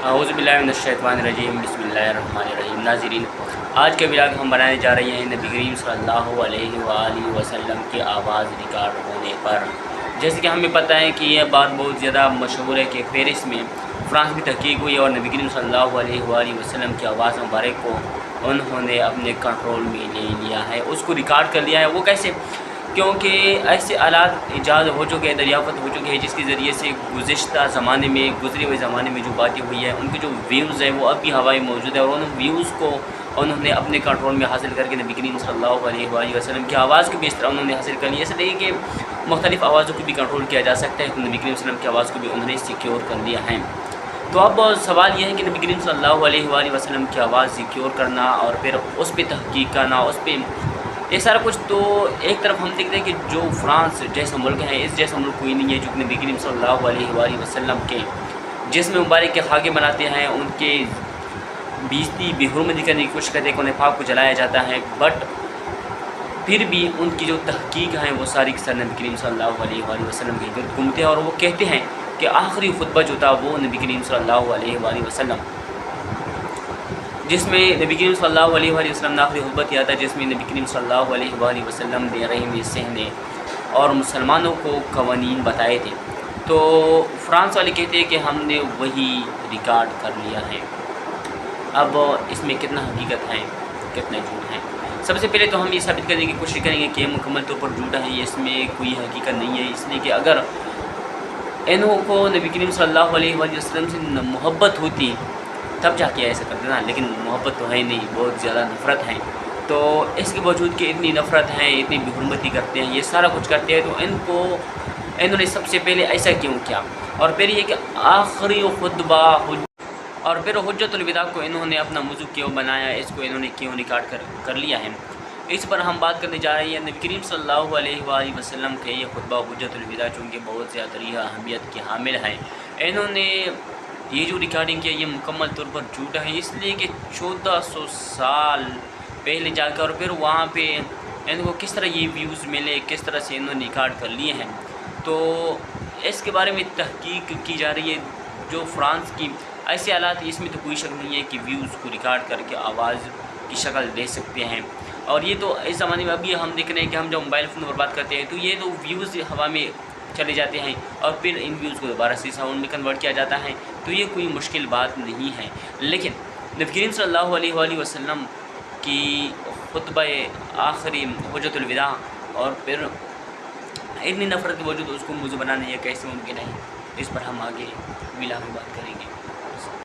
अऊज़ु बिल्लाहि मिनश्शैतानिर्रजीम बिस्मिल्लाहिर्रहमानिर्रहीम। नाज़रीन, आज के व्लॉग हम बनाने जा रहे हैं नबी करीम सल्लल्लाहु अलैहि वसल्लम की आवाज़ रिकॉर्ड होने पर। जैसे कि हमें पता है कि यह बात बहुत ज़्यादा मशहूर है कि पेरिस में फ्रांस में तहकीक हुई और नबी करीम सल्लल्लाहु अलैहि वसल्लम की आवाज़ मुबारक को उन्होंने अपने कंट्रोल में ले लिया है, उसको रिकॉर्ड कर लिया है। वो कैसे? क्योंकि ऐसे आलात ईजाद हो चुके हैं, दरियाफ़त हो चुके हैं, जिसके ज़रिए से गुज़िश्ता ज़माने में, गुज़रे हुए ज़माने में जो बातें हुई है, उनके जो व्यूज़ हैं वो अब भी हवा में मौजूद है और उन व्यूज़ को उन्होंने अपने कंट्रोल में हासिल करके नबी करीम सल्लल्लाहु अलैहि वसल्लम की आवाज़ को भी इस तरह उन्होंने हासिल कर लिया। ऐसे नहीं कि मुख्तलिफ़ आवाज़ों को भी कंट्रोल किया जा सकता है, तो नबी करीम सल्लल्लाहु अलैहि वसल्लम की आवाज़ को भी उन्होंने सिक्योर कर लिया है। तो अब सवाल यह है कि नबी करीम सल्लल्लाहु अलैहि वसल्लम की आवाज़ सिक्योर करना और फिर उस पर तहकीक करना, उस पर ये सारा कुछ। तो एक तरफ हम देखते हैं कि जो फ्रांस जैसा मुल्क है, इस जैसा मुल्क कोई नहीं है जो नबी करीम सल्लल्लाहु अलैहि वसल्लम के जिस्म मुबारक के खाके बनाते हैं, उनके बेइज्जती बेहुरमती करने की कोशिश करते हैं, उन्हें पाक को जलाया जाता है। बट फिर भी उनकी जो तहकीक है वो सारी की सारी नबी करीम सल्लल्लाहु अलैहि वसल्लम के गिरद घूमते हैं और वो कहते हैं कि आखिरी खुतबा जो था वो नबी करीम सल्लल्लाहु अलैहि वसल्लम, जिसमें नबी करीम सल्लल्लाहु अलैहि वसल्लम ने आखिरी खुतबा किया था, जिसमें नबी करीम सल्लल्लाहु अलैहि वसल्लम ने रहम सहने और मुसलमानों को कवानीन बताए थे। तो फ्रांस वाले कहते हैं कि हमने वही रिकॉर्ड कर लिया है। अब इसमें कितना हकीकत है, कितना झूठ है? सबसे पहले तो हम ये साबित करने की कोशिश करेंगे कि मुकम्मल तौर पर झूठा है, इसमें कोई हकीकत नहीं है। इसलिए कि अगर इन्हों को नबी करीम सल्लल्लाहु अलैहि वसल्लम से मोहब्बत होती तब जाके ऐसा करते ना, लेकिन मोहब्बत तो है नहीं, बहुत ज़्यादा नफ़रत है। तो इसके बावजूद कि इतनी नफ़रत है, इतनी बेहुरमती करते हैं, ये सारा कुछ करते हैं, तो इन्होंने सबसे पहले ऐसा क्यों किया? और फिर ये कि आखिरी खुतबा और फिर हुज्जतुल विदा को इन्होंने अपना मौजू क्यों बनाया, इसको इन्होंने क्यों रिकॉर्ड कर लिया है, इस पर हम बात करने जा रहे हैं। नबी करीम सल्लल्लाहु अलैहि वसल्लम के ये खुतबा हुज्जतुल विदा चूँकि बहुत ज़्यादा अहमियत की हामिल है, इन्होंने ये जो रिकॉर्डिंग किया ये मुकम्मल तौर पर झूठा है। इसलिए कि 1400 साल पहले जाकर और फिर वहाँ पे इनको किस तरह ये व्यूज़ मिले, किस तरह से इन्होंने रिकॉर्ड कर लिए हैं, तो इसके बारे में तहकीक की जा रही है। जो फ्रांस की ऐसे हालात, इसमें तो कोई शक नहीं है कि व्यूज़ को रिकॉर्ड करके आवाज़ की शक्ल दे सकते हैं। और ये तो इस ज़माने में अभी हम देख रहे हैं कि हम जब मोबाइल फ़ोन पर बात करते हैं तो ये तो व्यूज़ हवा में चले जाते हैं और फिर इन व्यूज़ को दोबारा से साउंड में कन्वर्ट किया जाता है, तो ये कोई मुश्किल बात नहीं है। लेकिन नबी करीम सल्लल्लाहु अलैहि वसल्लम की खुतबा आखिरी हुज्जतुल विदा और फिर इतनी नफ़रत के बावजूद उसको मौजू बनाना ये कैसे मुमकिन है, इस पर हम आगे व्लॉग में बात करेंगे।